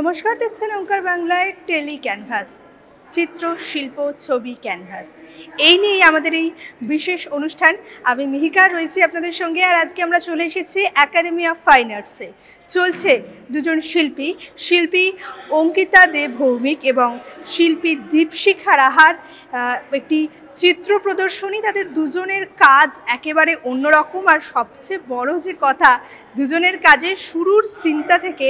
নমস্কার, দেখছেন ওঙ্কার বাংলায় টেলি ক্যানভাস, চিত্র শিল্প ছবি ক্যানভাস। এই নিয়েই আমাদের এই বিশেষ অনুষ্ঠান। আমি মিহিকা রয়েছি আপনাদের সঙ্গে, আর আজকে আমরা চলে এসেছি একাডেমি অফ ফাইন আর্টসে। চলছে দুজন শিল্পী অঙ্কিতা দে ভৌমিক এবং শিল্পী দীপশিখা রাহার একটি চিত্র প্রদর্শনী। তাদের দুজনের কাজ একেবারে অন্যরকম, আর সবচেয়ে বড় যে কথা, দুজনের কাজের শুরুর চিন্তা থেকে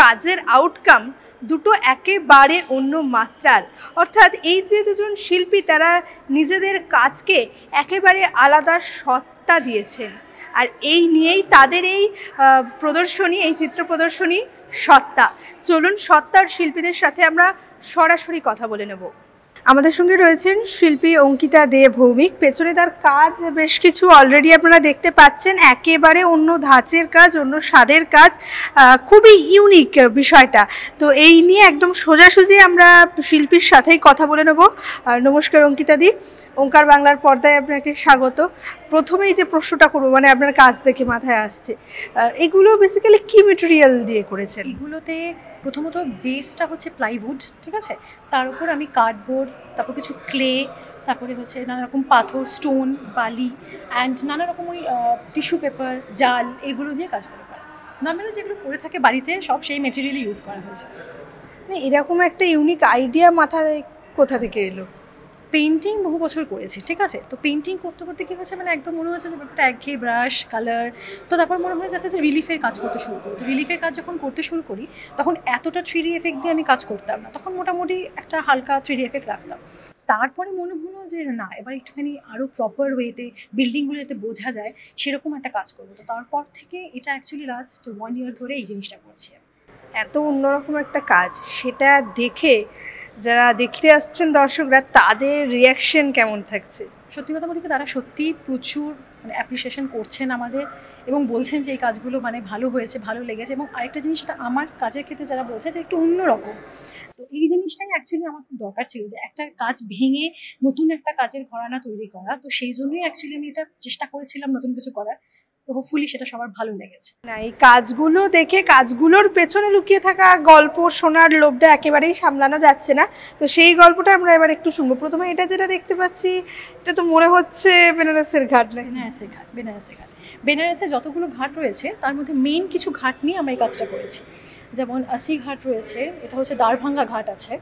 কাজের আউটকাম দুটো একেবারে অন্য মাত্রার। অর্থাৎ এই যে দুজন শিল্পী, তারা নিজেদের কাজকে একেবারে আলাদা সত্তা দিয়েছেন, আর এই নিয়েই তাদের এই প্রদর্শনী, এই চিত্র প্রদর্শনী সত্তা। চলুন সত্তার শিল্পীদের সাথে আমরা সরাসরি কথা বলে নেব। আমাদের সঙ্গে রয়েছেন শিল্পী অঙ্কিতা দে ভৌমিক। পেছনে তার কাজ বেশ কিছু অলরেডি আপনারা দেখতে পাচ্ছেন, একেবারে অন্য ধাঁচের কাজ, অন্য স্বাদের কাজ, খুবই ইউনিক বিষয়টা। তো এই নিয়ে একদম সোজাসুজি আমরা শিল্পীর সাথেই কথা বলে নেব। নমস্কার অঙ্কিতা দি, ওঙ্কার বাংলার পর্দায় আপনাকে স্বাগত। প্রথমেই যে প্রশ্নটা করবো, মানে আপনার কাজ দেখে মাথায় আসছে, এগুলো বেসিক্যালি কি মেটেরিয়াল দিয়ে করেছেন? এগুলোতে প্রথমত বেসটা হচ্ছে প্লাইউড, ঠিক আছে, তার উপর আমি কার্ডবোর্ড, তারপর কিছু ক্লে, তারপরে হচ্ছে নানা রকম পাথর, স্টোন, বালি অ্যান্ড নানা রকম ওই টিস্যু পেপার, জাল, এগুলো দিয়ে কাজ করা। নর্মালি যেগুলো পড়ে থাকে বাড়িতে সব সেই মেটেরিয়ালই ইউজ করা হয়েছে। মানে এরকম একটা ইউনিক আইডিয়া মাথায় কোথা থেকে এলো? পেন্টিং বহু বছর করেছি, ঠিক আছে, তো পেন্টিং করতে করতে কী হয়েছে, মানে একদম মনে হচ্ছে যে ব্যাপারটা একঘেয়ে ব্রাশ কালার, তো তারপর মনে হয় যাতে রিলিফের কাজ করতে শুরু করি। তো রিলিফের কাজ যখন করতে শুরু করি তখন এতটা 3D এফেক্ট দিয়ে আমি কাজ করতাম না, তখন মোটামুটি একটা হালকা 3D এফেক্ট রাখতাম। তারপরে মনে হলো যে না, এবার একটুখানি আরও প্রপার ওয়েতে বিল্ডিংগুলো যাতে বোঝা যায় সেরকম একটা কাজ করবো। তো তারপর থেকে এটা অ্যাকচুয়ালি লাস্ট 1 year ধরে এই জিনিসটা করছি। এত অন্যরকম একটা কাজ, সেটা দেখে যারা দেখতে আসছেন দর্শকরা, তাদের রিয়াকশন কেমন থাকছে? সত্যি কথা বলতে তারা সত্যি প্রচুর মানে অ্যাপ্রিসিয়েশন করছেন আমাদের, এবং বলছেন যে এই কাজগুলো মানে ভালো হয়েছে, ভালো লেগেছে। এবং আরেকটা জিনিস, সেটা আমার কাজের ক্ষেত্রে যারা বলছে যে একটু অন্যরকম, তো এই জিনিসটাই অ্যাকচুয়ালি আমার খুব দরকার ছিল, যে একটা কাজ ভেঙে নতুন একটা কাজের ঘরানা তৈরি করা। তো সেই জন্যই অ্যাকচুয়ালি আমি এটা চেষ্টা করেছিলাম নতুন কিছু করার। তো হোপফুলি সেটা সবার ভালো লেগেছে। না, এই কাজগুলো দেখে কাজগুলোর পেছনে লুকিয়ে থাকা গল্প শোনার লোভটা একেবারেই সামলানো যাচ্ছে না। তো সেই গল্পটা আমরা এবার একটু শুনবো। প্রথমে এটা যেটা দেখতে পাচ্ছি, এটা তো মনে হচ্ছে বেনারসের ঘাট। না, বেনারসের যতগুলো ঘাট রয়েছে তার মধ্যে মেইন কিছু ঘাট নিয়ে আমরা এই কাজটা করেছি। যেমন আসি ঘাট রয়েছে, এটা হচ্ছে দ্বারভাঙ্গা ঘাট আছে,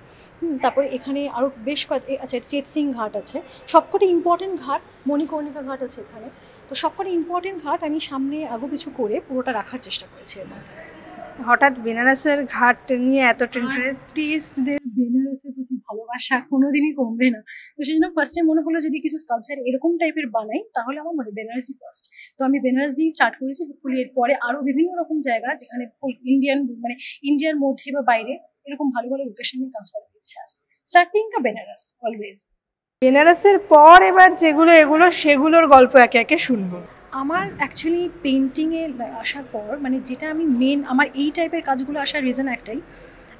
তারপরে এখানে আরও বেশ আছে, চেতসিং ঘাট আছে, সবকটি ইম্পর্টেন্ট ঘাট, মণিকর্ণিকা ঘাট আছে এখানে। তো সবকটি ইম্পর্টেন্ট ঘাট আমি সামনে আগু কিছু করে পুরোটা রাখার চেষ্টা করেছি এর মধ্যে। হঠাৎ বেনারসের ঘাট নিয়ে এত ইন্টারেস্টদের বেনারসের প্রতি ভালোবাসা কোনোদিনই কমবে না। তো সেই জন্য ফার্স্টে মনে হলো যদি কিছু স্কাল্পচার এরকম টাইপের বানাই তাহলে আমার মনে বেনারসি ফার্স্ট। তো আমি বেনারস দিয়েই স্টার্ট করেছি। হোপফুলি এরপরে আরও বিভিন্ন রকম জায়গা, যেখানে ইন্ডিয়ার মধ্যে বা বাইরে এরকম ভালো ভালো লোকেশনে কাজ করার ইচ্ছা আছে। স্টার্টিংটা বেনারস অলওয়েজ। বেনারসের পর এবার যেগুলো এগুলো, সেগুলোর গল্প একে একে শুনবো। আমার অ্যাকচুয়ালি পেন্টিংয়ে আসার পর মানে যেটা আমি আমার এই টাইপের কাজগুলো আসার রিজন একটাই,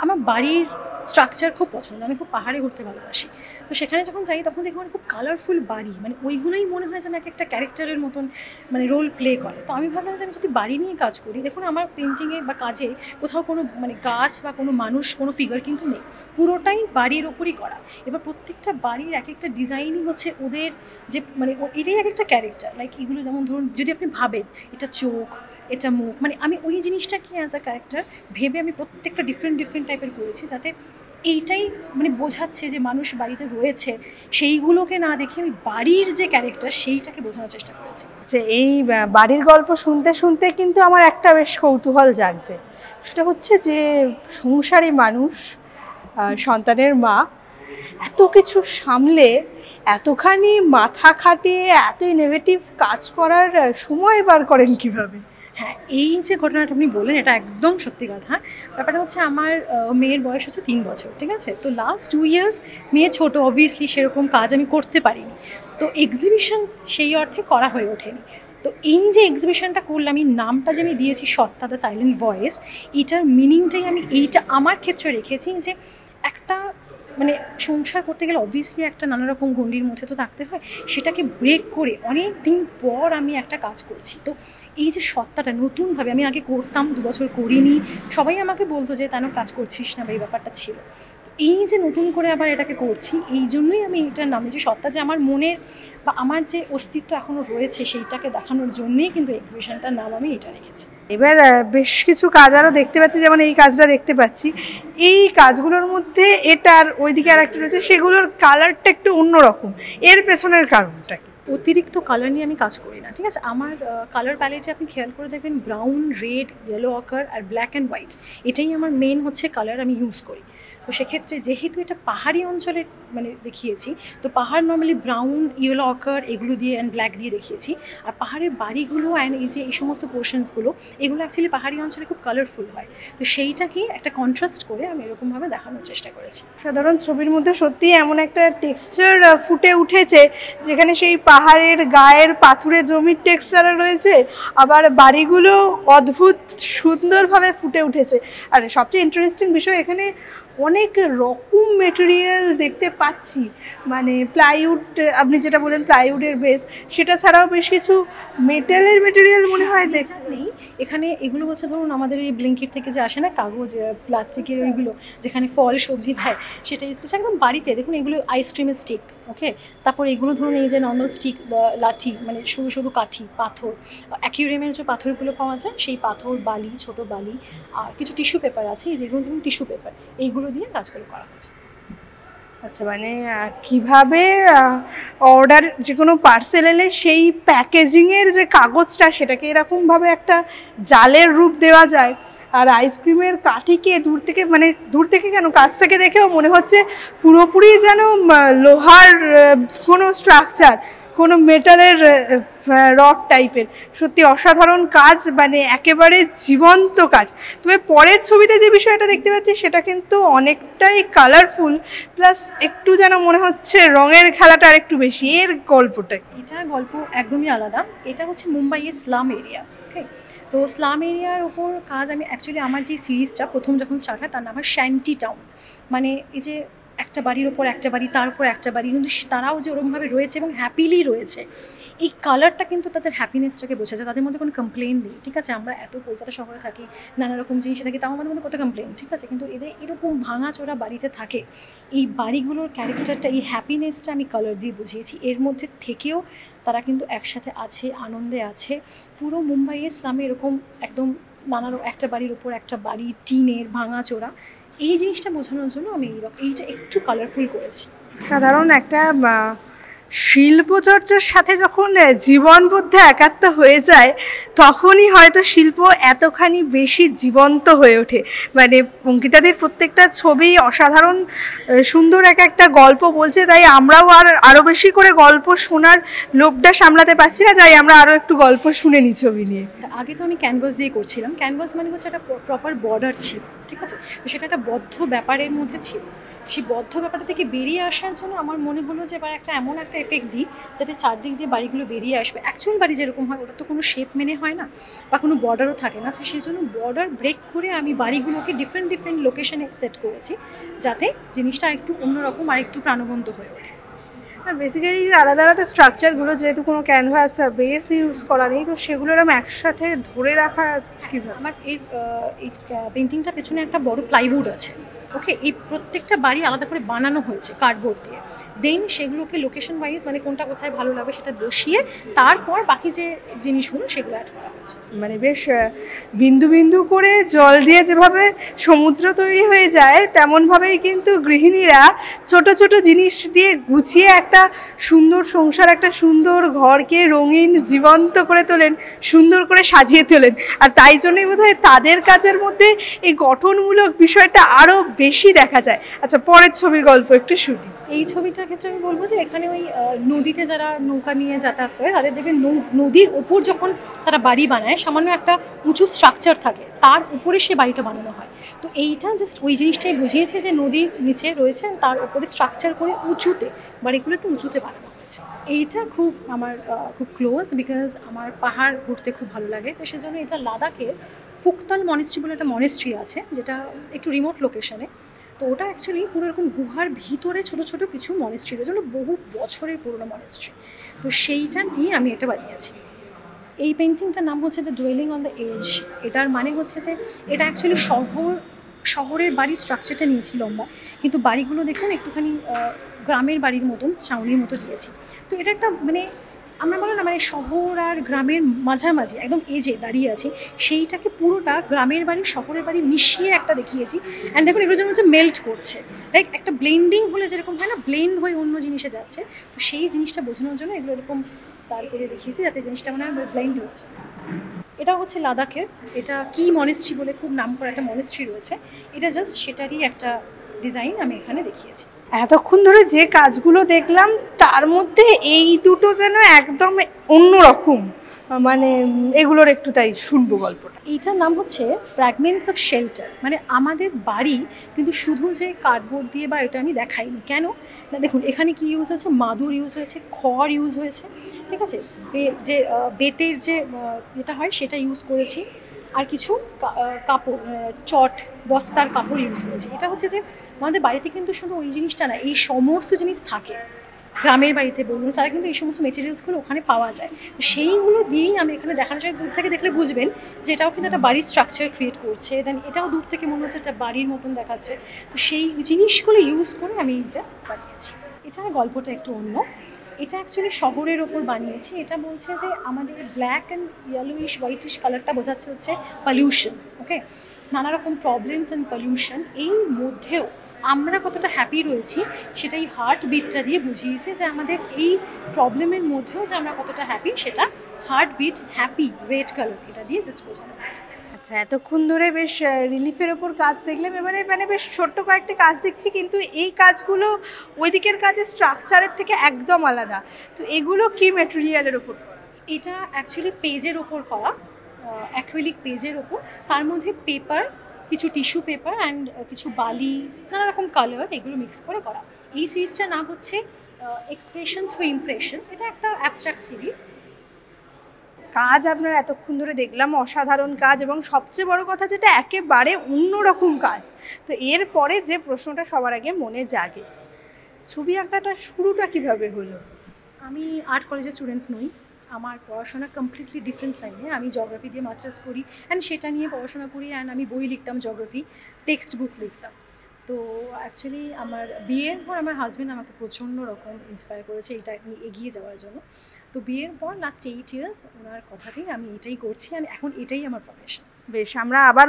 আমার বাড়ির স্ট্রাকচার খুব পছন্দ, আমি খুব পাহাড়ে ঘুরতে ভালোবাসি। তো সেখানে যখন যাই তখন দেখি মানে খুব কালারফুল বাড়ি, মানে ওইগুলোই মনে হয় যেন এক একটা ক্যারেক্টারের মতন মানে রোল প্লে করে। তো আমি ভাবলাম যে আমি যদি বাড়ি নিয়ে কাজ করি, দেখুন আমার পেন্টিংয়ে বা কাজে কোথাও কোনো মানে গাছ বা কোনো মানুষ, কোনো ফিগার কিন্তু নেই, পুরোটাই বাড়ির ওপরই করা। এবার প্রত্যেকটা বাড়ির এক একটা ডিজাইনই হচ্ছে ওদের যে মানে এটাই এক একটা ক্যারেক্টার। লাইক এগুলো যেমন ধরুন যদি আপনি ভাবেন এটা চোখ, এটা মুখ, মানে আমি ওই জিনিসটাকে অ্যাজ আ ক্যারেক্টার ভেবে আমি প্রত্যেকটা ডিফারেন্ট টাইপের করেছি, যাতে এইটাই মানে বোঝাচ্ছে যে মানুষ বাড়িতে রয়েছে, সেইগুলোকে না দেখে আমি বাড়ির যে ক্যারেক্টার সেইটাকে বোঝানোর চেষ্টা করেছি। যে এই বাড়ির গল্প শুনতে শুনতে কিন্তু আমার একটা বেশ কৌতূহল জাগছে, সেটা হচ্ছে যে সংসারী মানুষ, সন্তানের মা, এত কিছু সামলে এতখানি মাথা খাটিয়ে এত ইনোভেটিভ কাজ করার সময় বার করেন কিভাবে? হ্যাঁ, এই যে ঘটনাটা আপনি বললেন এটা একদম সত্যি কথা। ব্যাপারটা হচ্ছে আমার মেয়ের বয়স হচ্ছে 3 বছর, ঠিক আছে। তো লাস্ট 2 years মেয়ে ছোটো, অবভিয়াসলি সেরকম কাজ আমি করতে পারিনি। তো এক্সিবিশন সেই অর্থে করা হয়ে ওঠেনি। তো এই যে এক্সিবিশনটা করলাম, এই নামটা যে আমি দিয়েছি সত্তা দ্য সাইলেন্ট ভয়েস, এটার মিনিংটাই আমি এইটা আমার ক্ষেত্রে রেখেছি, যে একটা মানে সংসার করতে গেলে অবভিয়াসলি একটা নানা রকম গণ্ডির মধ্যে তো থাকতে হয়, সেটাকে ব্রেক করে অনেক দিন পর আমি একটা কাজ করছি। তো এই যে সত্তাটা নতুনভাবে, আমি আগে করতাম 2 বছর করিনি, সবাই আমাকে বলতো যে তেন কাজ করছিস না বা এই ব্যাপারটা ছিল। এই যে নতুন করে আবার এটাকে করছি, এই জন্যই আমি এটার নাম দিয়েছি সত্তা, যে আমার মনের বা আমার যে অস্তিত্ব এখনও রয়েছে সেইটাকে দেখানোর জন্যেই কিন্তু এক্সিবিশনটার নাম আমি এটা রেখেছি। এবার বেশ কিছু কাজ আরও দেখতে পাচ্ছি, যেমন এই কাজটা দেখতে পাচ্ছি। এই কাজগুলোর মধ্যে এটার ওইদিকে আর একটা রয়েছে, সেগুলোর কালারটা একটু অন্যরকম, এর পেছনের কারণটা কি? অতিরিক্ত কালার নিয়ে আমি কাজ করি না, ঠিক আছে। আমার কালার প্যালেটে আপনি খেয়াল করে দেখবেন ব্রাউন, রেড, ইয়েলো অকার আর ব্ল্যাক অ্যান্ড হোয়াইট, এটাই আমার মেন হচ্ছে কালার আমি ইউজ করি। তো সেক্ষেত্রে যেহেতু এটা পাহাড়ি অঞ্চলে মানে দেখিয়েছি, তো পাহাড় নর্মালি ব্রাউন, ইয়েলো অকার এগুলো দিয়ে অ্যান্ড ব্ল্যাক দিয়ে দেখিয়েছি। আর পাহাড়ের বাড়িগুলো অ্যান্ড এই যে এই সমস্ত পোর্শনসগুলো, এগুলো অ্যাকচুয়ালি পাহাড়ি অঞ্চলে খুব কালারফুল হয়। তো সেইটাকে একটা কন্ট্রাস্ট করে আমি এরকমভাবে দেখানোর চেষ্টা করেছি। সাধারণ ছবির মধ্যে সত্যিই এমন একটা টেক্সচার ফুটে উঠেছে, যেখানে সেই পাহাড়ের গায়ের পাথুরে জমির টেক্সচার রয়েছে, আবার বাড়িগুলো অদ্ভুত সুন্দরভাবে ফুটে উঠেছে। আর সবচেয়ে ইন্টারেস্টিং বিষয়, এখানে অনেক রকম মেটেরিয়াল দেখতে পাচ্ছি, মানে প্লাইউড, আপনি যেটা বলেন প্লাইউডের বেস, সেটা ছাড়াও বেশ কিছু মেটালের মেটেরিয়াল মনে হয় নেই এখানে। এগুলো হচ্ছে ধরুন আমাদের এই ব্লিঙ্কিট থেকে যে আসে না কাগজ, প্লাস্টিকের ওইগুলো যেখানে ফল সবজি দেয়, সেটা ইউজ করছে একদম বাড়িতে। দেখুন এগুলো আইসক্রিমের স্টিক, ওকে। তারপর এগুলো ধরুন এই যে নর্মাল স্টিক, লাঠি, মানে সরু সরু কাঠি, পাথর, অ্যাকুরিয়ামের যে পাথরগুলো পাওয়া যায় সেই পাথর, বালি, ছোট বালি, আর কিছু টিস্যু পেপার আছে, এই যেগুলো ধরুন টিস্যু পেপার, এইগুলো দিয়ে কাজগুলো করা হচ্ছে। আচ্ছা, মানে কিভাবে অর্ডার, যে কোনো পার্সেল এলে সেই প্যাকেজিংয়ের যে কাগজটা, সেটাকে এরকমভাবে একটা জালের রূপ দেওয়া যায়। আর আইসক্রিমের কাঠিকে দূর থেকে, মানে দূর থেকে কেন, কাছ থেকে দেখেও মনে হচ্ছে পুরোপুরি যেন লোহার কোনো স্ট্রাকচার, কোনো মেটালের রড টাইপের। সত্যি অসাধারণ কাজ, মানে একেবারে জীবন্ত কাজ। তবে পরের ছবিতে যে বিষয়টা দেখতে পাচ্ছি, সেটা কিন্তু অনেকটাই কালারফুল, প্লাস একটু যেন মনে হচ্ছে রঙের খেলাটা আর একটু বেশি। এর গল্পটা, এটার গল্প একদমই আলাদা। এটা হচ্ছে মুম্বাইয়ের স্লাম এরিয়া, ওকে। তো স্লাম এরিয়ার ওপর কাজ আমি অ্যাকচুয়ালি, আমার যে সিরিজটা প্রথম যখন স্টার্ট হয় তার নাম হয় শ্যান্টি টাউন। মানে এই যে একটা বাড়ির ওপর একটা বাড়ি, তার উপর একটা বাড়ি, কিন্তু তারাও যে ওরকমভাবে রয়েছে এবং হ্যাপিলি রয়েছে, এই কালারটা কিন্তু তাদের হ্যাপিনেসটাকে বোঝা যায়। তাদের মধ্যে কোনো কমপ্লেন নেই, ঠিক আছে। আমরা এত কলকাতা শহরে থাকি, নানা রকম জিনিসে থাকি, তাও আমাদের মধ্যে কত কমপ্লেন, ঠিক আছে। কিন্তু এদের এরকম ভাঙাচোরা বাড়িতে থাকে, এই বাড়িগুলোর ক্যারেক্টারটা, এই হ্যাপিনেসটা আমি কালার দিয়ে বুঝিয়েছি। এর মধ্যে থেকেও তারা কিন্তু একসাথে আছে, আনন্দে আছে। পুরো মুম্বাইয়ে ইসলামে এরকম একদম নানা একটা বাড়ির উপর একটা বাড়ি, টিনের ভাঙাচোরা, এই জিনিসটা বোঝানোর জন্য আমি এইটা একটু কালারফুল করেছি। সাধারণ একটা শিল্পচর্চার সাথে যখন জীবনবদ্ধ একাত্ম হয়ে যায়, তখনই হয়তো শিল্প এতখানি বেশি জীবন্ত হয়ে ওঠে। মানে অঙ্কিতাদির প্রত্যেকটা ছবি অসাধারণ সুন্দর একটা গল্প বলছে, তাই আমরাও আরও বেশি করে গল্প শোনার লোভটা সামলাতে পারছি না, তাই আমরা আরও একটু গল্প শুনে নিই ছবি নিয়ে। আগে তো আমি ক্যানভাস দিয়ে করছিলাম, ক্যানভাস মানে হচ্ছে একটা প্রপার বর্ডার ছিল, ঠিক আছে। তো সেটা একটা বদ্ধ ব্যাপারের মধ্যে ছিল। সেই বদ্ধ ব্যাপারটা থেকে বেরিয়ে আসার জন্য আমার মনে হলো যে এবার এমন একটা এফেক্ট দিই যাতে চারদিক দিয়ে বাড়িগুলো বেরিয়ে আসবে। অ্যাকচুয়াল বাড়ি যেরকম হয়, ওটা তো কোনো শেপ মেনে হয় না, বা কোনো বর্ডারও থাকে না। তো সেই জন্য বর্ডার ব্রেক করে আমি বাড়িগুলোকে ডিফারেন্ট লোকেশনে সেট করেছি, যাতে জিনিসটা একটু অন্যরকম আর একটু প্রাণবন্ত হয়ে ওঠে। আর বেসিক্যালি আলাদা আলাদা স্ট্রাকচারগুলো, যেহেতু কোনো ক্যানভাস বেস ইউজ করা নেই, তো সেগুলোর আমি একসাথে ধরে রাখা কীভাবে? আমার এই পেন্টিংটার পেছনে একটা বড় প্লাইউড আছে, ওকে। এই প্রত্যেকটা বাড়ি আলাদা করে বানানো হয়েছে কার্ডবোর্ড দিয়ে। দেন সেগুলোকে লোকেশন ওয়াইজ, মানে কোনটা কোথায় ভালো লাগবে সেটা বসিয়ে তারপর বাকি যে জিনিসগুলো সেগুলো অ্যাড করা হয়েছে। মানে বেশ বিন্দু বিন্দু করে জল দিয়ে যেভাবে সমুদ্র তৈরি হয়ে যায়, তেমনভাবেই কিন্তু গৃহিণীরা ছোট ছোট জিনিস দিয়ে গুছিয়ে একটা সুন্দর সংসার, একটা সুন্দর ঘরকে রঙিন জীবন্ত করে তোলেন, সুন্দর করে সাজিয়ে তোলেন। আর তাই জন্যই বোধহয় তাদের কাজের মধ্যে এই গঠনমূলক বিষয়টা আরও বেশি দেখা যায়। আচ্ছা, পরের ছবির গল্প একটু শুনি। এই ছবিটার ক্ষেত্রে আমি বলবো যে এখানে ওই নদীতে যারা নৌকা নিয়ে যাতায়াত করে, তাদের দেখবেন নদীর ওপর যখন তারা বাড়ি বানায়, সামান্য একটা উঁচু স্ট্রাকচার থাকে, তার উপরে সে বাড়িটা বানানো হয়। তো এইটা জাস্ট ওই জিনিসটাই বুঝিয়েছে যে নদীর নিচে রয়েছে, তার উপরে স্ট্রাকচার করে উঁচুতে বাড়িগুলো একটু উঁচুতে বানানো হয়েছে। এইটা খুব আমার খুব ক্লোজ, বিকজ আমার পাহাড় ঘুরতে খুব ভালো লাগে। তো সেজন্য এটা লাদাখের ফুকতাল মনেস্ট্রি বলে একটা মনেস্ট্রি আছে, যেটা একটু রিমোট লোকেশনে। তো ওটা অ্যাকচুয়ালি পুরো এরকম গুহার ভিতরে ছোটো ছোটো কিছু মনেস্ট্রি রয়েছে, ওগুলো বহু বছরের পুরনো মনেস্ট্রি। তো সেইটা নিয়ে আমি এটা বানিয়েছি। এই পেন্টিংটার নাম হচ্ছে the duelling on the edge. এটার মানে হচ্ছে যে এটা অ্যাকচুয়ালি শহরের বাড়ির স্ট্রাকচারটা নিয়েছি লম্বা, কিন্তু বাড়িগুলো দেখুন একটুখানি গ্রামের বাড়ির মতন ছাউনির মতো দিয়েছি। তো এটা একটা মানে আমরা বলো না, মানে শহর আর গ্রামের মাঝামাঝি একদম এজে দাঁড়িয়ে আছি, সেইটাকে পুরোটা গ্রামের বাড়ি শহরের বাড়ি মিশিয়ে একটা দেখিয়েছি। অ্যান্ড দেখুন এগুলো যেন হচ্ছে মেল্ট করছে, লাইক একটা ব্লেন্ডিং হলে যেরকম হয় না, ব্লেন্ড হয়ে অন্য জিনিসে যাচ্ছে। তো সেই জিনিসটা বোঝানোর জন্য এগুলো এরকম তার করে দেখিয়েছি, যাতে জিনিসটা মনে হয় ব্লেন্ড হচ্ছে। এটা হচ্ছে লাদাখের, এটা কি মনেস্ট্রি বলে খুব নাম করা একটা মনেস্ট্রি রয়েছে, এটা জাস্ট সেটারই একটা ডিজাইন আমি এখানে দেখিয়েছি। এতক্ষণ ধরে যে কাজগুলো দেখলাম তার মধ্যে এই দুটো যেন একদম অন্যরকম, মানে এগুলোর একটু তাই শুনবো গল্পটা। এইটার নাম হচ্ছে ফ্র্যাগমেন্টস অফ শেল্টার। মানে আমাদের বাড়ি কিন্তু শুধু যে কার্ডবোর্ড দিয়ে বা এটা আমি দেখাইনি, কেন না দেখুন এখানে কি ইউজ হয়েছে, মাদুর ইউজ হয়েছে, খড় ইউজ হয়েছে, ঠিক আছে, যে বেতের যে এটা হয় সেটা ইউজ করেছি, আর কিছু কাপড় চট বস্তার কাপড় ইউজ করেছি। এটা হচ্ছে যে আমাদের বাড়িতে কিন্তু শুধু ওই জিনিসটা না, এই সমস্ত জিনিস থাকে। গ্রামের বাড়িতে বলুন, তারা কিন্তু এই সমস্ত মেটেরিয়ালসগুলো ওখানে পাওয়া যায়। তো সেইগুলো দিয়েই আমি এখানে দেখানোর জন্য, দূর থেকে দেখলে বুঝবেন যে এটাও কিন্তু একটা বাড়ির স্ট্রাকচার ক্রিয়েট করছে, দেন এটাও দূর থেকে মনে হচ্ছে একটা বাড়ির মতন দেখাচ্ছে। তো সেই জিনিসগুলো ইউজ করে আমি এটা বানিয়েছি। এটার গল্পটা একটু অন্য। এটা অ্যাকচুয়ালি শহরের ওপর বানিয়েছি। এটা বলছে যে আমাদের ব্ল্যাক অ্যান্ড ইয়েলোইশ হোয়াইটিশ কালারটা বোঝাচ্ছে হচ্ছে পলিউশন, ওকে, নানা রকম প্রবলেমস অ্যান্ড পলিউশন। এই মধ্যেও আমরা কতটা হ্যাপি রয়েছি সেটাই হার্ট বিটটা দিয়ে বুঝিয়েছে, যে আমাদের এই প্রবলেমের মধ্যেও যে আমরা কতটা হ্যাপি সেটা heart beat happy red colour এটা দিয়ে জাস্ট বোঝানো হয়েছে। আচ্ছা, এতক্ষণ ধরে বেশ রিলিফের ওপর কাজ দেখলাম, এবারে মানে বেশ ছোট্ট কয়েকটি কাজ দেখছি, কিন্তু এই কাজগুলো ওই দিকের কাজের স্ট্রাকচারের থেকে একদম আলাদা। তো এগুলো কি ম্যাটেরিয়ালের ওপর? এটা অ্যাকচুয়ালি পেজের ওপর করা, অ্যাক্রিলিক পেজের ওপর, তার মধ্যে পেপার, কিছু টিস্যু পেপার অ্যান্ড কিছু বালি, নানা রকম কালার, এগুলো মিক্স করে করা। এই সিরিজটার নাম হচ্ছে এক্সপ্রেশন থ্রু ইমপ্রেশন। এটা একটা অ্যাবস্ট্রাক্ট সিরিজ। কাজ আপনার এতক্ষণ ধরে দেখলাম অসাধারণ কাজ, এবং সবচেয়ে বড় কথা যেটা একেবারে অন্যরকম কাজ। তো এরপরে যে প্রশ্নটা সবার আগে মনে জাগে, ছবি আঁকাটা শুরুটা কিভাবে হলো? আমি আর্ট কলেজের স্টুডেন্ট নই, আমার পড়াশোনা কমপ্লিটলি ডিফারেন্ট লাইনে। আমি জিওগ্রাফি দিয়ে মাস্টার্স করি অ্যান্ড সেটা নিয়ে পড়াশোনা করি, অ্যান্ড আমি বই লিখতাম, জিওগ্রাফি টেক্সট বুক লিখতাম। তো অ্যাকচুয়ালি আমার বিয়ের পর আমার হাজব্যান্ড আমাকে প্রচণ্ড রকম ইন্সপায়ার করেছে এটা নিয়ে এগিয়ে যাওয়ার জন্য। তো বিয়ের পর লাস্ট 8 ইয়ার্স ওনার কথাতেই আমি এটাই করছি, অ্যান্ড এখন এটাই আমার প্রফেশন। বেশ, আমরা আবার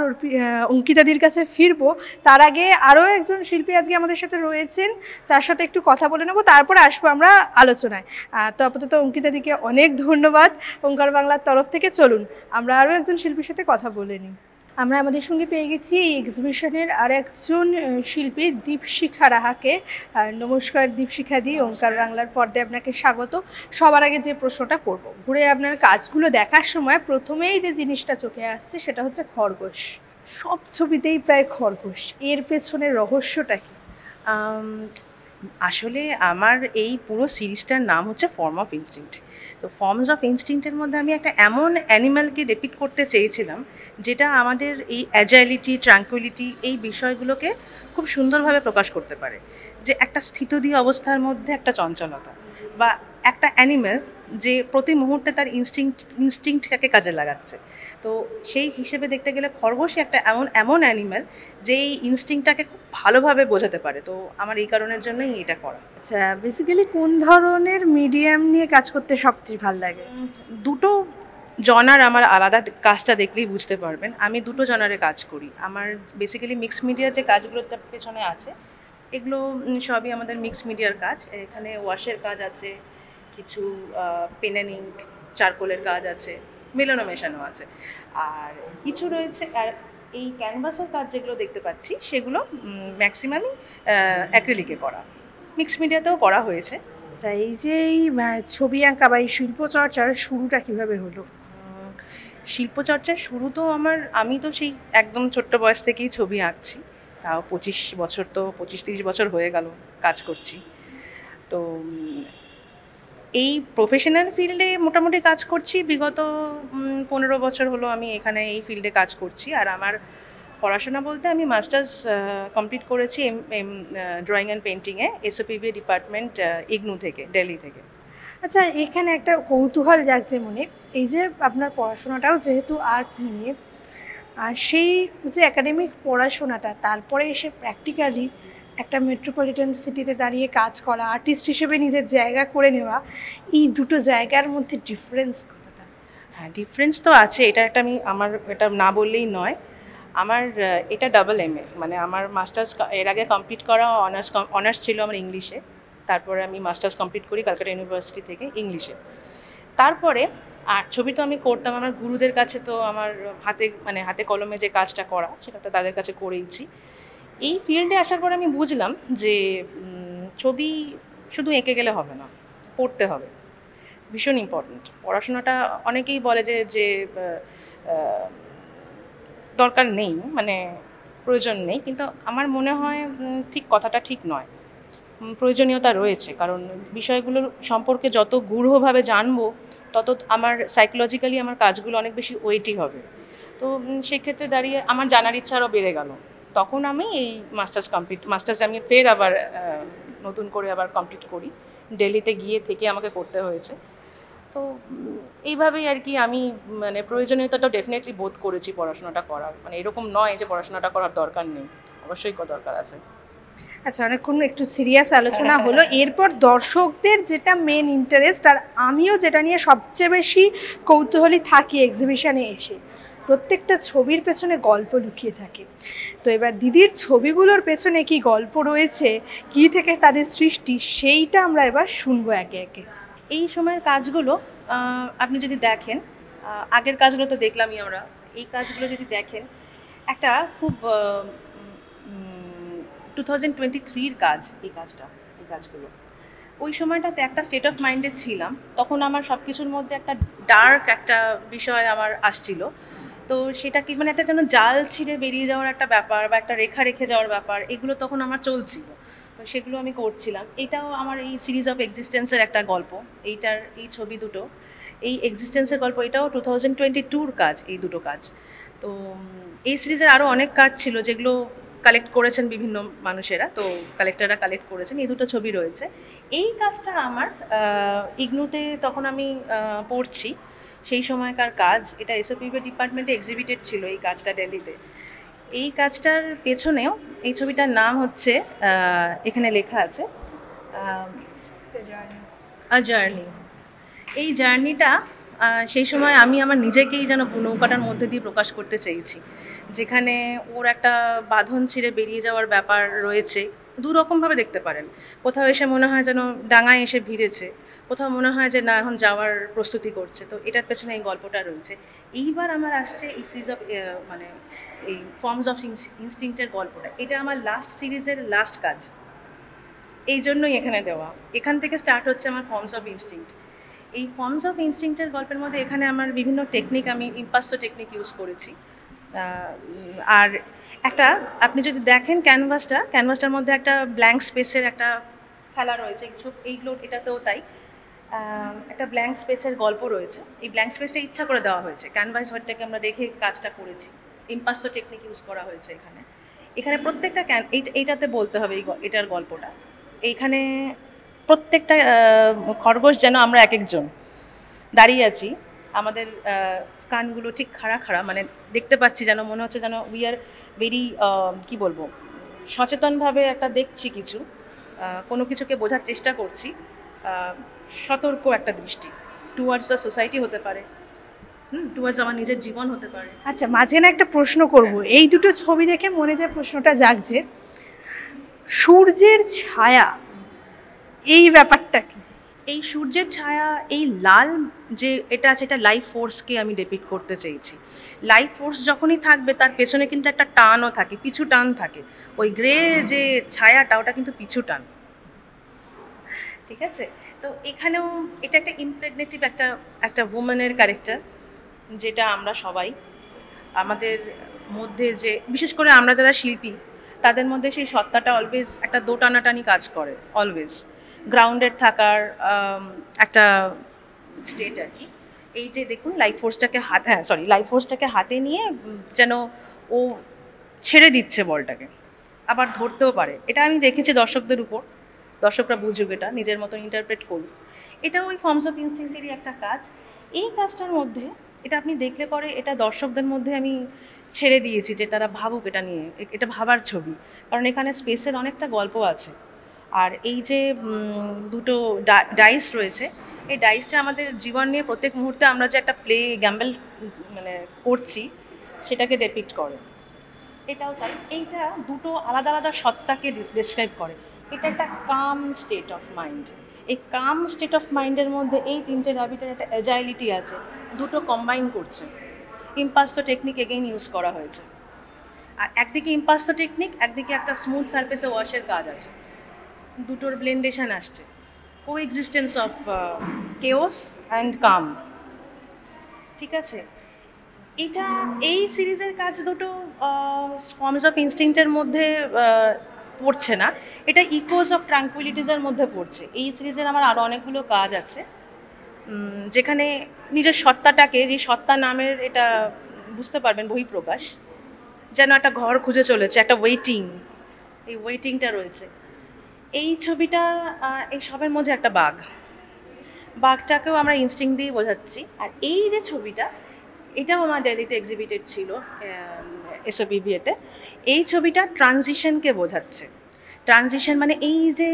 অঙ্কিতাদির কাছে ফিরবো। তার আগে আরও একজন শিল্পী আজকে আমাদের সাথে রয়েছেন, তার সাথে একটু কথা বলে নেবো, তারপরে আসবো আমরা আলোচনায়। তো আপাতত অঙ্কিতাদিকে অনেক ধন্যবাদ ওঙ্কার বাংলার তরফ থেকে। চলুন আমরা আরও একজন শিল্পীর সাথে কথা বলে নিই। আমরা আমাদের সঙ্গে পেয়ে গেছি এই এক্সিবিশনের আর একজন শিল্পী, দীপশিখা রাহাকে। নমস্কার দীপশিখা দি, ওঙ্কার বাংলার পর্দায় আপনাকে স্বাগত। সবার আগে যে প্রশ্নটা করব, ঘুরে আপনার কাজগুলো দেখার সময় প্রথমেই যে জিনিসটা চোখে আসছে সেটা হচ্ছে খরগোশ। সব ছবিতেই প্রায় খরগোশ, এর পেছনের রহস্যটা কি? আসলে আমার এই পুরো সিরিজটার নাম হচ্ছে ফর্ম অফ ইনস্টিংক্ট। তো ফর্মস অফ ইনস্টিংক্টের মধ্যে আমি একটা এমন অ্যানিম্যালকে ডেপিক্ট করতে চেয়েছিলাম যেটা আমাদের এই অ্যাজাইলিটি, ট্রাঙ্কুইলিটি, এই বিষয়গুলোকে খুব সুন্দরভাবে প্রকাশ করতে পারে। যে একটা স্থিতধী অবস্থার মধ্যে একটা চঞ্চলতা, বা একটা অ্যানিম্যাল যে প্রতি মুহূর্তে তার ইনস্টিংক্টটাকে কাজে লাগাচ্ছে। তো সেই হিসেবে দেখতে গেলে খরগোশই একটা এমন অ্যানিম্যাল যে এই ইনস্টিংক্টটাকে খুব ভালোভাবে বোঝাতে পারে। তো আমার এই কারণের জন্যই এটা করা। আচ্ছা, বেসিক্যালি কোন ধরনের মিডিয়াম নিয়ে কাজ করতে সবচেয়ে ভালো লাগে? দুটো জনার আমার আলাদা, কাজটা দেখলেই বুঝতে পারবেন। আমি দুটো জনারে কাজ করি। আমার বেসিক্যালি মিক্সড মিডিয়ার যে কাজগুলো তার পেছনে আছে, এগুলো সবই আমাদের মিক্সড মিডিয়ার কাজ। এখানে ওয়াশের কাজ আছে, কিছু পেন অ্যান্ড ইঙ্ক, চারকোলের কাজ আছে, মেলানো মেশানো আছে, আর কিছু রয়েছে। আর এই ক্যানভাসের কাজ যেগুলো দেখতে পাচ্ছি সেগুলো ম্যাক্সিমামই অ্যাক্রিলিকে করা, মিক্সড মিডিয়াতেও করা হয়েছে। তাই এই যে এই ছবি আঁকা বা এই শিল্পচর্চার শুরুটা কিভাবে হলো? শিল্পচর্চার শুরু তো আমি তো সেই একদম ছোট্ট বয়স থেকেই ছবি আঁকছি। তাও 25 বছর, তো 25-30 বছর হয়ে গেল কাজ করছি। তো এই প্রফেশনাল ফিল্ডে মোটামুটি কাজ করছি বিগত 15 বছর হলো। আমি এখানে এই ফিল্ডে কাজ করছি। আর আমার পড়াশোনা বলতে আমি মাস্টার্স কমপ্লিট করেছি ড্রয়িং অ্যান্ড পেন্টিংয়ে এসওপিবি ডিপার্টমেন্ট ইগনু থেকে, দিল্লি থেকে। আচ্ছা, এখানে একটা কৌতূহল জাগছে মনে, এই যে আপনার পড়াশোনাটাও যেহেতু আর্ট নিয়ে, আর সেই যে একাডেমিক পড়াশোনাটা তারপরে এসে প্র্যাকটিক্যালি একটা মেট্রোপলিটন সিটিতে দাঁড়িয়ে কাজ করা, আর্টিস্ট হিসেবে নিজের জায়গা করে নেওয়া, এই দুটো জায়গার মধ্যে ডিফারেন্স কতটা? হ্যাঁ, ডিফারেন্স তো আছে, এটা আমার এটা না বললেই নয়। আমার এটা ডাবল MA, মানে আমার মাস্টার্স এর আগে কমপ্লিট করা অনার্স ছিল আমার ইংলিশে, তারপরে আমি মাস্টার্স কমপ্লিট করি ক্যালকাটা ইউনিভার্সিটি থেকে ইংলিশে। তারপরে আর ছবি তো আমি করতাম আমার গুরুদের কাছে, তো আমার হাতে কলমে যে কাজটা করা সেটা তো তাদের কাছে করেইছি। এই ফিল্ডে আসার পর আমি বুঝলাম যে ছবি শুধু এঁকে গেলে হবে না, পড়তে হবে, ভীষণ ইম্পর্ট্যান্ট। পড়াশোনাটা অনেকেই বলে যে দরকার নেই, মানে প্রয়োজন নেই, কিন্তু আমার মনে হয় ঠিক কথাটা ঠিক নয়, প্রয়োজনীয়তা রয়েছে। কারণ বিষয়গুলোর সম্পর্কে যত গূঢ়ভাবে জানবো তত আমার সাইকোলজিক্যালি আমার কাজগুলো অনেক বেশি ওয়েটি হবে। তো সেক্ষেত্রে দাঁড়িয়ে আমার জানার ইচ্ছা আরও বেড়ে গেল। তখন আমি এই মাস্টার্স আমি ফের আবার নতুন করে আবার কমপ্লিট করি, দিল্লিতে গিয়ে থেকে আমাকে করতে হয়েছে। তো এইভাবেই আর কি আমি মানে প্রয়োজনীয়তাটা ডেফিনেটলি বোধ করেছি পড়াশোনাটা করার, মানে এরকম নয় যে পড়াশোনাটা করার দরকার নেই, অবশ্যই দরকার আছে। আচ্ছা, অনেকক্ষণ একটু সিরিয়াস আলোচনা হলো, এরপর দর্শকদের যেটা মেন ইন্টারেস্ট, আর আমিও যেটা নিয়ে সবচেয়ে বেশি কৌতূহলী থাকি এক্সিবিশনে এসে, প্রত্যেকটা ছবির পেছনে গল্প লুকিয়ে থাকে। তো এবার দিদির ছবিগুলোর পেছনে কি গল্প রয়েছে, কি থেকে তাদের সৃষ্টি, সেইটা আমরা এবার শুনবো একে একে। এই সময়ের কাজগুলো আপনি যদি দেখেন, আগের কাজগুলো তো দেখলামই আমরা, এই কাজগুলো যদি দেখেন, একটা খুব 2023-র কাজ, এই কাজগুলো ওই সময়টাতে একটা স্টেট অফ মাইন্ডে ছিলাম, তখন আমার সব কিছুর মধ্যে একটা ডার্ক একটা বিষয় আমার আসছিল। তো সেটা কি মানে একটা যেন জাল ছিঁড়ে বেরিয়ে যাওয়ার একটা ব্যাপার বা একটা রেখা রেখে যাওয়ার ব্যাপার, এগুলো তখন আমার চলছিল। তো সেগুলো আমি করছিলাম। এটাও আমার এই সিরিজ অফ এক্সিস্টেন্সের একটা গল্প, এই ছবি দুটো, এই এক্সিস্টেন্সের গল্প, এটাও 2022-র কাজ, এই দুটো কাজ। তো এই সিরিজের আরও অনেক কাজ ছিল যেগুলো কালেক্ট করেছেন বিভিন্ন মানুষেরা, তো কালেক্টররা কালেক্ট করেছেন, এই দুটো ছবি রয়েছে। এই কাজটা আমার ইগনুতে তখন আমি পড়ছি, সেই সময়কার কাজ, এটা এসওপিবি ডিপার্টমেন্টে এক্সিবিটেড ছিল এই কাজটা দিল্লিতে। এই কাজটার পেছনেও এই ছবিটার নাম হচ্ছে, এখানে লেখা আছে আ জার্নি। এই জার্নিটা সেই সময় আমি আমার নিজেকেই যেন নৌকাটার মধ্যে দিয়ে প্রকাশ করতে চেয়েছি, যেখানে ওর একটা বাঁধন ছিঁড়ে বেরিয়ে যাওয়ার ব্যাপার রয়েছে। দুরকমভাবে দেখতে পারেন, কোথাও এসে মনে হয় যেন ডাঙায় এসে ভিড়েছে, কোথাও মনে হয় যে না এখন যাওয়ার প্রস্তুতি করছে। তো এটার পেছনে এই গল্পটা রয়েছে। এইবার আমার আসছে এই সিরিজ অফ মানে এই ফর্মস অফ ইনস্টিংক্টের গল্পটা, এটা আমার লাস্ট সিরিজের লাস্ট কাজ, এই জন্যই এখানে দেওয়া। এখান থেকে স্টার্ট হচ্ছে আমার ফর্মস অফ ইনস্টিংক্ট। এই ফর্মস অফ ইনস্টিংক্টের গল্পের মধ্যে এখানে আমার বিভিন্ন টেকনিক, আমি ইম্পাস্টো টেকনিক ইউজ করেছি। আর একটা আপনি যদি দেখেন ক্যানভাসটার মধ্যে একটা ব্ল্যাঙ্ক স্পেসের একটা খেলা রয়েছে, এইগুলো এটাতেও তাই, একটা ব্ল্যাঙ্ক স্পেসের গল্প রয়েছে। এই ব্ল্যাঙ্ক স্পেসটা ইচ্ছা করে দেওয়া হয়েছে, ক্যানভাস হোয়াইটটাকে আমরা রেখে কাজটা করেছি, ইম্পাস্টো টেকনিক ইউজ করা হয়েছে এখানে প্রত্যেকটা এইটাতে বলতে হবে এটার গল্পটা। এইখানে প্রত্যেকটা খরগোশ যেন আমরা এক একজন দাঁড়িয়ে আছি, আমাদের কানগুলো ঠিক খাড়া মানে দেখতে পাচ্ছি, যেন মনে হচ্ছে যেন উই আর ভেরি কী বলবো, সচেতনভাবে একটা দেখছি কিছু, কোনো কিছুকে বোঝার চেষ্টা করছি, সতর্ক একটা দৃষ্টি টুয়ার্ডস দ্য সোসাইটি হতে পারে, টুয়ার্ডস আমার নিজের জীবন হতে পারে। আচ্ছা, মাঝখানে একটা প্রশ্ন করব, এই দুটো ছবি দেখে মনে যে প্রশ্নটা জাগছে, সূর্যের ছায়া, এই ব্যাপারটা কি? এই সূর্যের ছায়া, এই লাল যে এটা আছে, এটা লাইফ ফোর্সকে আমি ডেপিক্ট করতে চেয়েছি। লাইফ ফোর্স যখনই থাকবে তার পেছনে কিন্তু একটা টানও থাকে, পিছু টান থাকে। ওই গ্রে যে ছায়াটা, ওটা কিন্তু পিছু টান, ঠিক আছে? তো এখানেও এটা একটা ইমপ্রেগনেটিভ একটা উমেনের ক্যারেক্টার, যেটা আমরা সবাই আমাদের মধ্যে, যে বিশেষ করে আমরা যারা শিল্পী, তাদের মধ্যে সেই সত্তাটা অলওয়েজ একটা দোটানাটানি কাজ করে, অলওয়েজ গ্রাউন্ডেড থাকার একটা স্টেট আর কি। এই যে দেখুন লাইফ ফোর্সটাকে হাতে নিয়ে যেন ও ছেড়ে দিচ্ছে বলটাকে, আবার ধরতেও পারে। এটা আমি রেখেছি দর্শকদের উপর, দর্শকরা বুঝুক, এটা নিজের মতো ইন্টারপ্রেট করুক। এটাও ওই ফর্মস অফ ইনস্টিংক্টেরই একটা কাজ। এই কাজটার মধ্যে এটা আপনি দেখলে পরে এটা দর্শকদের মধ্যে আমি ছেড়ে দিয়েছি যে তারা ভাবুক এটা নিয়ে, এটা ভাবার ছবি, কারণ এখানে স্পেসের অনেকটা গল্প আছে। আর এই যে দুটো ডাইস রয়েছে, এই ডাইসটা আমাদের জীবন নিয়ে প্রত্যেক মুহূর্তে আমরা যে একটা প্লে গ্যাম্বল মানে করছি সেটাকে ডেপিক্ট করে। এটাও তাই, এইটা দুটো আলাদা আলাদা সত্তাকে ডিসক্রাইব করে। এটা একটা কাম স্টেট অফ মাইন্ড। এই কাম স্টেট অফ মাইন্ডের মধ্যে এই তিনটে র্যাবিটের একটা অ্যাজাইলিটি আছে, দুটো কম্বাইন করছে। ইম্পাস্তো টেকনিক এগেইন ইউজ করা হয়েছে। আর একদিকে ইম্পাস্তো টেকনিক, একদিকে একটা স্মুথ সারফেসে ওয়াশের কাজ আছে, দুটোর ব্লেন্ডেশন আসছে, কো এক্সিস্টেন্স অফ কেওস অ্যান্ড কাম। ঠিক আছে, এটা এই সিরিজের কাজ দুটো ফর্মস অফ ইনস্টিংক্টের মধ্যে পড়ছে না, এটা ইকোস অফ ট্রাঙ্কুইলিটিসের মধ্যে পড়ছে। এই সিরিজের আমার আরও অনেকগুলো কাজ আছে যেখানে নিজের সত্তাটাকে, যে সত্তা নামের এটা বুঝতে পারবেন বহিঃপ্রকাশ, যেন একটা ঘর খুঁজে চলেছে, একটা ওয়েটিং, এই ওয়েটিংটা রয়েছে। এই ছবিটা এই সবের মধ্যে একটা বাঘটাকেও আমরা ইনস্টিংক্ট দিয়ে বোঝাচ্ছি। আর এই যে ছবিটা, এটাও আমার দিল্লিতে এক্সিবিটেড ছিল এসওপিবিএতে। এই ছবিটা ট্রানজিশনকে বোঝাচ্ছে। ট্রানজিশন মানে এই যে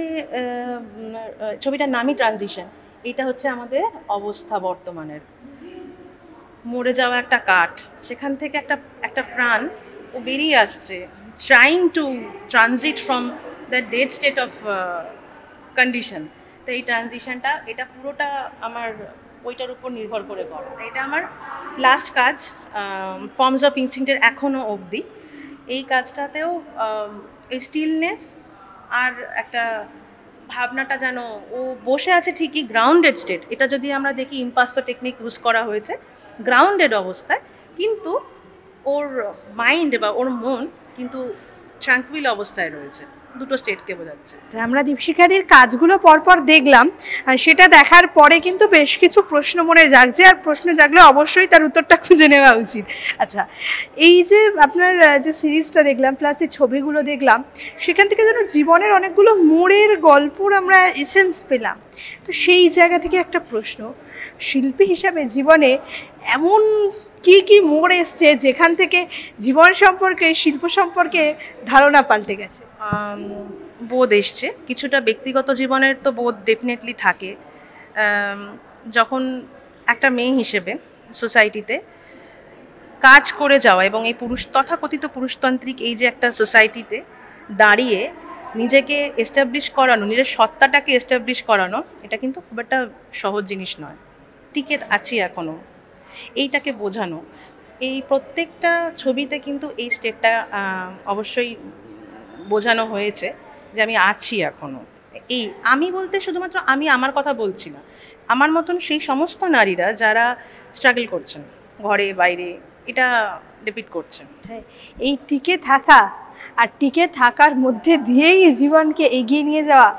ছবিটার নামই ট্রানজিশন, এটা হচ্ছে আমাদের অবস্থা বর্তমানের। মরে যাওয়া একটা কাঠ, সেখান থেকে একটা প্রাণ ও বেরিয়ে আসছে, trying to transit from the dead state of condition. তো এই ট্রানজিশনটা, এটা পুরোটা আমার ওইটার উপর নির্ভর করে করা। এটা আমার লাস্ট কাজ ফর্মস অফ ইনস্টিংক্টের এখনও অবধি। এই কাজটাতেও এই স্টিলনেস আর একটা ভাবনাটা যেন ও বসে আছে ঠিকই, গ্রাউন্ডেড স্টেট। এটা যদি আমরা দেখি ইম্পাস্তো টেকনিক ইউজ করা হয়েছে গ্রাউন্ডেড অবস্থায়, কিন্তু ওর মাইন্ড বা ওর মন কিন্তু ট্রাঙ্কুইল অবস্থায় রয়েছে। দুটো স্টেটকে বোঝাচ্ছে। আমরা দীপশিখাদির কাজগুলো পরপর দেখলাম, সেটা দেখার পরে কিন্তু বেশ কিছু প্রশ্ন মনে জাগছে, আর প্রশ্ন জাগলে অবশ্যই তার উত্তরটা খুঁজে নেওয়া উচিত। আচ্ছা, এই যে আপনার যে সিরিজটা দেখলাম প্লাস এই ছবিগুলো দেখলাম, সেখান থেকে যেন জীবনের অনেকগুলো মোড়ের গল্পর আমরা এসেন্স পেলাম। তো সেই জায়গা থেকে একটা প্রশ্ন, শিল্পী হিসাবে জীবনে এমন কি মোড় এসছে যেখান থেকে জীবন সম্পর্কে, শিল্প সম্পর্কে ধারণা পাল্টে গেছে? বোধ এসছে কিছুটা, ব্যক্তিগত জীবনের তো বোধ ডেফিনেটলি থাকে। যখন একটা মেয়ে হিসেবে সোসাইটিতে কাজ করে যাওয়া এবং এই তথাকথিত পুরুষতান্ত্রিক এই যে একটা সোসাইটিতে দাঁড়িয়ে নিজেকে এস্টাবলিশ করানো, নিজের সত্তাটাকে এস্টাবলিশ করানো, এটা কিন্তু খুব একটা সহজ জিনিস নয়। টিকে আছি এখনও, এইটাকে বোঝানো। এই প্রত্যেকটা ছবিতে কিন্তু এই স্টেটটা অবশ্যই বোঝানো হয়েছে যে আমি আছি এখনও। এই আমি বলতে শুধুমাত্র আমি আমার কথা বলছি না, আমার মতন সেই সমস্ত নারীরা যারা স্ট্রাগল করছেন ঘরে বাইরে, এটা ডিপিক্ট করছে। এই টিকে থাকা আর টিকে থাকার মধ্যে দিয়েই জীবনকে এগিয়ে নিয়ে যাওয়া,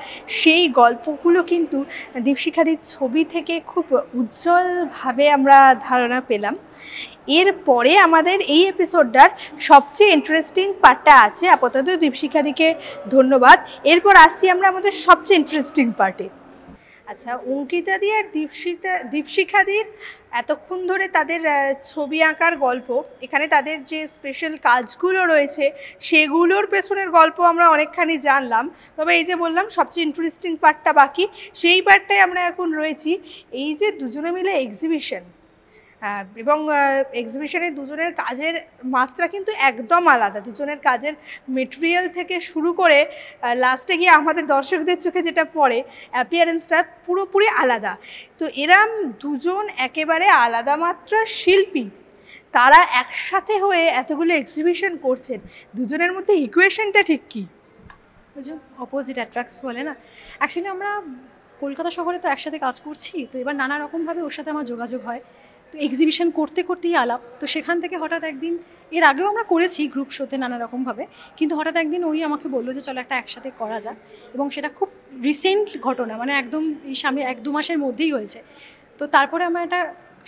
সেই গল্পগুলো কিন্তু দীপশিখাদির ছবি থেকে খুব উজ্জ্বলভাবে আমরা ধারণা পেলাম। এরপরে আমাদের এই এপিসোডটার সবচেয়ে ইন্টারেস্টিং পার্টটা আছে। আপাতত দীপশিখাদিকে ধন্যবাদ। এরপর আসছি আমরা আমাদের সবচেয়ে ইন্টারেস্টিং পার্টে। আচ্ছা, অঙ্কিতাদি আর দীপশিখাদির এতক্ষণ ধরে তাদের ছবি আঁকার গল্প, এখানে তাদের যে স্পেশাল কাজগুলো রয়েছে সেগুলোর পেছনের গল্প আমরা অনেকখানি জানলাম। তবে এই যে বললাম সবচেয়ে ইন্টারেস্টিং পার্টটা বাকি, সেই পার্টটাই আমরা এখন রয়েছি। এই যে দুজনে মিলে এক্সিবিশন, এবং এক্সিবিশনে দুজনের কাজের মাত্রা কিন্তু একদম আলাদা। দুজনের কাজের মেটেরিয়াল থেকে শুরু করে লাস্টে গিয়ে আমাদের দর্শকদের চোখে যেটা পড়ে, অ্যাপিয়ারেন্সটা পুরোপুরি আলাদা। তো এরম দুজন একেবারে আলাদা মাত্রার শিল্পী, তারা একসাথে হয়ে এতগুলো এক্সিবিশন করছেন, দুজনের মধ্যে ইকুয়েশনটা ঠিক কী? অপোজিট অ্যাট্রাক্টস বলে না। অ্যাকচুয়ালি আমরা কলকাতা শহরে তো একসাথে কাজ করছি, তো এবার নানা রকমভাবে ওর সাথে আমার যোগাযোগ হয়। তো এক্সিবিশন করতে করতেই আলাপ। তো সেখান থেকে হঠাৎ একদিন, এর আগেও আমরা করেছি গ্রুপ শোতে নানা রকমভাবে, কিন্তু হঠাৎ একদিন ওই আমাকে বললো যে চলো একটা একসাথে করা যাক। এবং সেটা খুব রিসেন্ট ঘটনা, মানে একদম এই সামনে 1-2 মাসের মধ্যেই হয়েছে। তো তারপরে আমার একটা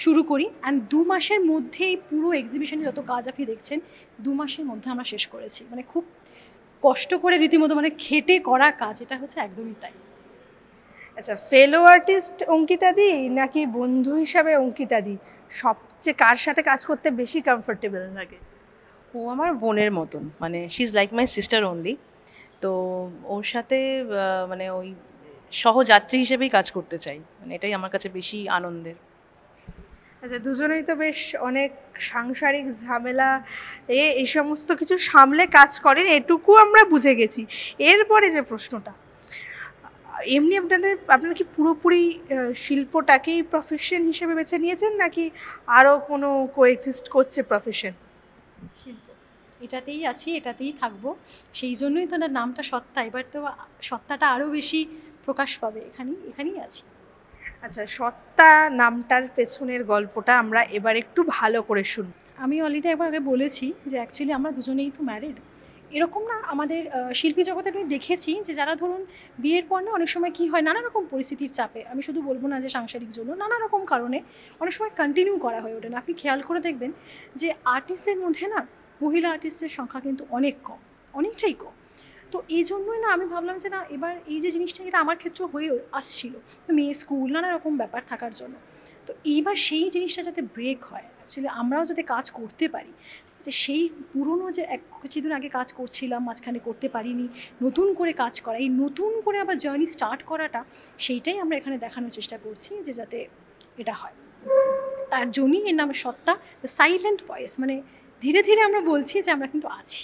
শুরু করি, অ্যান্ড 2 মাসের মধ্যে এই পুরো এক্সিবিশনে যত কাজ আপনি দেখছেন 2 মাসের মধ্যে আমরা শেষ করেছি। মানে খুব কষ্ট করে রীতিমতো মানে খেটে করা কাজ, এটা হচ্ছে একদমই তাই। আচ্ছা, ফেলো আর্টিস্ট অঙ্কিতা দি নাকি বন্ধু হিসাবে অঙ্কিতা দি সবচেয়ে কার সাথে কাজ করতে বেশি কমফোর্টেবল লাগে? ও আমার বোনের মতন, মানে she is like my sister only. তো ওর সাথে মানে ওই সহযাত্রী হিসেবেই কাজ করতে চাই, মানে এটাই আমার কাছে বেশি আনন্দের। আচ্ছা, দুজনেই তো বেশ অনেক সাংসারিক ঝামেলা এই সমস্ত কিছু সামলে কাজ করেন, এটুকু আমরা বুঝে গেছি। এরপরে যে প্রশ্নটা, এমনি আপনারা কি পুরোপুরি শিল্পটাকেই প্রফেশন হিসেবে বেছে নিয়েছেন নাকি আরও কোনো কোএক্সিস্ট করছে প্রফেশন? শিল্প এটাতেই আছি, এটাতেই থাকবো, সেই জন্যই তো নামটা সত্তা। এবার তো সত্তাটা আরও বেশি প্রকাশ পাবে, এখানেই আছি। আচ্ছা, সত্তা নামটার পেছনের গল্পটা আমরা এবার একটু ভালো করে শুনি। আমি অলরেডি একবার আগে বলেছি যে অ্যাকচুয়ালি আমরা দুজনেই তো ম্যারিড। এরকম না, আমাদের শিল্পী জগতে আমি দেখেছি যে যারা ধরুন বিয়ের পর না অনেক সময় কী হয়, নানা রকম পরিস্থিতির চাপে, আমি শুধু বলবো না যে সাংসারিক জন্য, নানা রকম কারণে অনেক সময় কন্টিনিউ করা হয়ে ওঠে না। আপনি খেয়াল করে দেখবেন যে আর্টিস্টদের মধ্যে না মহিলা আর্টিস্টের সংখ্যা কিন্তু অনেক কম, অনেকটাই কম। তো এই জন্যই না আমি ভাবলাম যে না, এবার এই যে জিনিসটা এটা আমার ক্ষেত্রে হয়ে আসছিল, মেয়ে স্কুল নানা রকম ব্যাপার থাকার জন্য, তো এইবার সেই জিনিসটা যাতে ব্রেক হয়, অ্যাকচুয়ালি আমরাও যাতে কাজ করতে পারি, যে সেই পুরনো যে কিছুদিন আগে কাজ করছিলাম মাঝখানে করতে পারিনি, নতুন করে কাজ করা, এই নতুন করে আবার জার্নি স্টার্ট করাটা, সেইটাই আমরা এখানে দেখানোর চেষ্টা করছি যে যাতে এটা হয়। তার জন্যই এর নাম সত্তা, দ্য সাইলেন্ট ভয়েস, মানে ধীরে ধীরে আমরা বলছি যে আমরা কিন্তু আছি।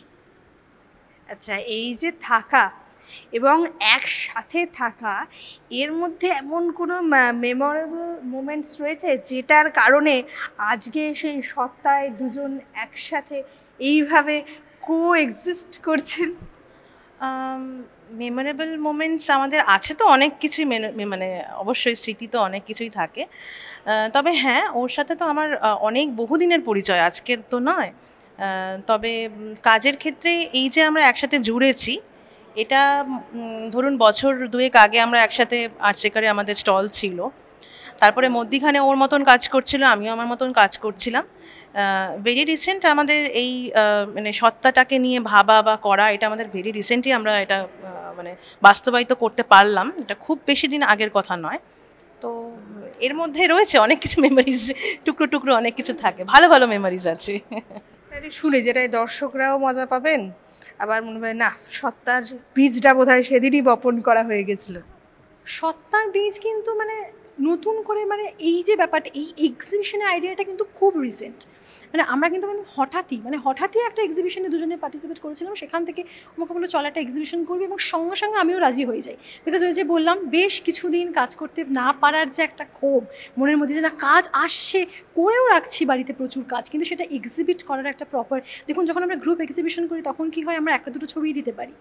আচ্ছা, এই যে থাকা এবং একসাথে থাকা, এর মধ্যে এমন কোনো মেমোরেবল মোমেন্টস রয়েছে যেটার কারণে আজকে সেই সত্তায় দুজন একসাথে এইভাবে কোএক্সিস্ট করছেন? মেমোরেবল মোমেন্টস আমাদের আছে তো অনেক কিছুই, মানে অবশ্যই স্মৃতি তো অনেক কিছুই থাকে। তবে হ্যাঁ, ওর সাথে তো আমার অনেক বহুদিনের পরিচয়, আজকের তো নয়। তবে কাজের ক্ষেত্রে এই যে আমরা একসাথে জুড়েছি, এটা ধরুন বছর 2 আগে আমরা একসাথে আর্টসেকারে আমাদের স্টল ছিল, তারপরে মধ্যিখানে ওর মতন কাজ করছিল, আমিও আমার মতন কাজ করছিলাম। ভেরি রিসেন্ট আমাদের এই মানে সত্তাটাকে নিয়ে ভাবা বা করা, এটা আমাদের ভেরি রিসেন্টলি আমরা এটা মানে বাস্তবায়িত করতে পারলাম, এটা খুব বেশি দিন আগের কথা নয়। তো এর মধ্যে রয়েছে অনেক কিছু মেমোরিজ, টুকরো টুকরো অনেক কিছু থাকে, ভালো ভালো মেমোরিজ আছে। শুনে যেটাই দর্শকরাও মজা পাবেন, আবার মনে হয় না সত্তার বীজটা বোধহয় সেদিনই বপন করা হয়ে গেছিল। সত্তার বীজ কিন্তু মানে নতুন করে, মানে এই যে ব্যাপারটা, এই এক্সিবিশনের আইডিয়াটা কিন্তু খুব রিসেন্ট। মানে আমরা কিন্তু হঠাৎই একটা এক্সিবিশনে দুজনে পার্টিসিপেট করেছিলাম, সেখান থেকে আমাকে বললো চল একটা এক্সিবিশন করবি, এবং সঙ্গে সঙ্গে আমিও রাজি হয়ে যাই। বিকজ ওই যে বললাম, বেশ কিছুদিন কাজ করতে না পারার যে একটা ক্ষোভ মনের মধ্যে, যে না কাজ আসছে, করেও রাখছি বাড়িতে প্রচুর কাজ, কিন্তু সেটা এক্সিবিট করার একটা প্রপার, দেখুন যখন আমরা গ্রুপ এক্সিবিশন করি তখন কি হয়, আমরা একটা দুটো ছবি দিতে পারি,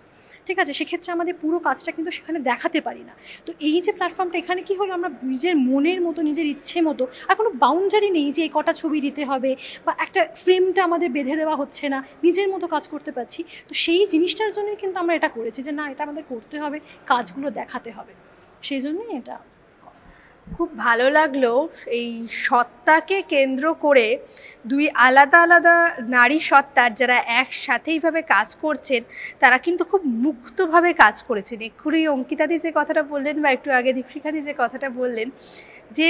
ঠিক আছে, সেক্ষেত্রে আমাদের পুরো কাজটা কিন্তু সেখানে দেখাতে পারি না। তো এই যে প্ল্যাটফর্মটা, এখানে কি হলো, আমরা নিজের মনের মতো, নিজের ইচ্ছে মতো, আর কোনো বাউন্ডারি নেই যে এই কটা ছবি দিতে হবে, বা একটা ফ্রেমটা আমাদের বেঁধে দেওয়া হচ্ছে না, নিজের মতো কাজ করতে পারছি। তো সেই জিনিসটার জন্যই কিন্তু আমরা এটা করেছি, যে না এটা আমাদের করতে হবে, কাজগুলো দেখাতে হবে, সেই জন্যই এটা। খুব ভালো লাগলো এই সত্তাকে কেন্দ্র করে দুই আলাদা আলাদা নারী সত্তার যারা একসাথে এইভাবে কাজ করছেন, তারা কিন্তু খুব মুক্তভাবে কাজ করেছেন। এক্ষুনি অঙ্কিতাদি যে কথাটা বললেন, বা একটু আগে দীপশিখাদি যে কথাটা বললেন, যে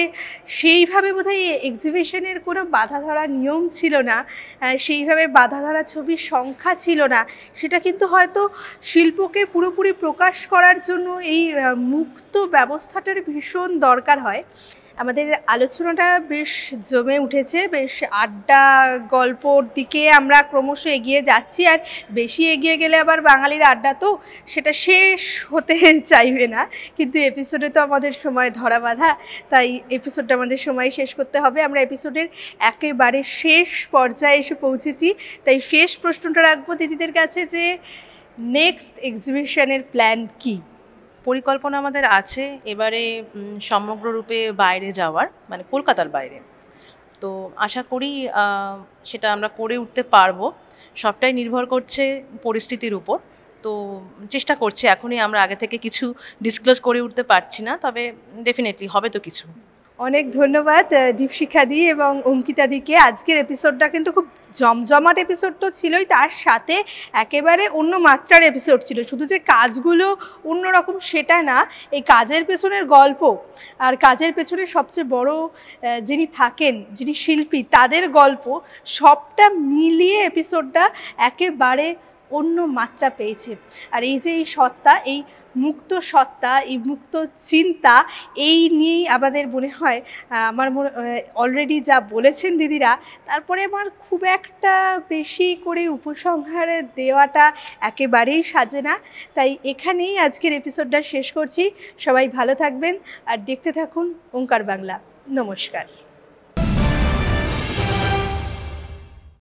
সেইভাবে বোধহয় এক্সিবিশনের কোনো বাধা ধরা নিয়ম ছিল না, সেইভাবে বাধা ধরা ছবির সংখ্যা ছিল না, সেটা কিন্তু হয়তো শিল্পকে পুরোপুরি প্রকাশ করার জন্য এই মুক্ত ব্যবস্থাটার ভীষণ দরকার হয়। আমাদের আলোচনাটা বেশ জমে উঠেছে, বেশ আড্ডা গল্পর দিকে আমরা ক্রমশ এগিয়ে যাচ্ছি, আর বেশি এগিয়ে গেলে আবার বাঙালির আড্ডা তো সেটা শেষ হতে চাইবে না, কিন্তু এপিসোডে তো আমাদের সময় ধরা বাঁধা, তাই এপিসোডটা আমাদের সময় শেষ করতে হবে। আমরা এপিসোডের একেবারে শেষ পর্যায়ে এসে পৌঁছেছি, তাই শেষ প্রশ্নটা রাখবো দিদিদের কাছে, যে নেক্সট এক্সিবিশনের প্ল্যান কী? পরিকল্পনা আমাদের আছে এবারে সমগ্ররূপে বাইরে যাওয়ার, মানে কলকাতার বাইরে। তো আশা করি সেটা আমরা করে উঠতে পারবো, সবটাই নির্ভর করছে পরিস্থিতির উপর। তো চেষ্টা করছি, এখনই আমরা আগে থেকে কিছু ডিসক্লোজ করে উঠতে পারছি না, তবে ডেফিনেটলি হবে তো কিছু। অনেক ধন্যবাদ দীপশিখাদি এবং অঙ্কিতাদিকে। আজকের এপিসোডটা কিন্তু খুব জমজমাট এপিসোড তো ছিলই, তার সাথে একেবারে অন্য মাত্রার এপিসোড ছিল। শুধু যে কাজগুলো অন্যরকম সেটা না, এই কাজের পেছনের গল্প আর কাজের পেছনে সবচেয়ে বড় যিনি থাকেন, যিনি শিল্পী, তাদের গল্প সবটা মিলিয়ে এপিসোডটা একেবারে অন্য মাত্রা পেয়েছে। আর এই যে এই সত্তা, এই মুক্ত সত্তা, এই মুক্ত চিন্তা, এই নিয়েই আমাদের মনে হয়, আমার অলরেডি যা বলেছেন দিদিরা, তারপরে আমার খুব একটা বেশি করে উপসংহার দেওয়াটা একেবারেই সাজে না। তাই এখানেই আজকের এপিসোডটা শেষ করছি। সবাই ভালো থাকবেন আর দেখতে থাকুন ওঙ্কার বাংলা। নমস্কার।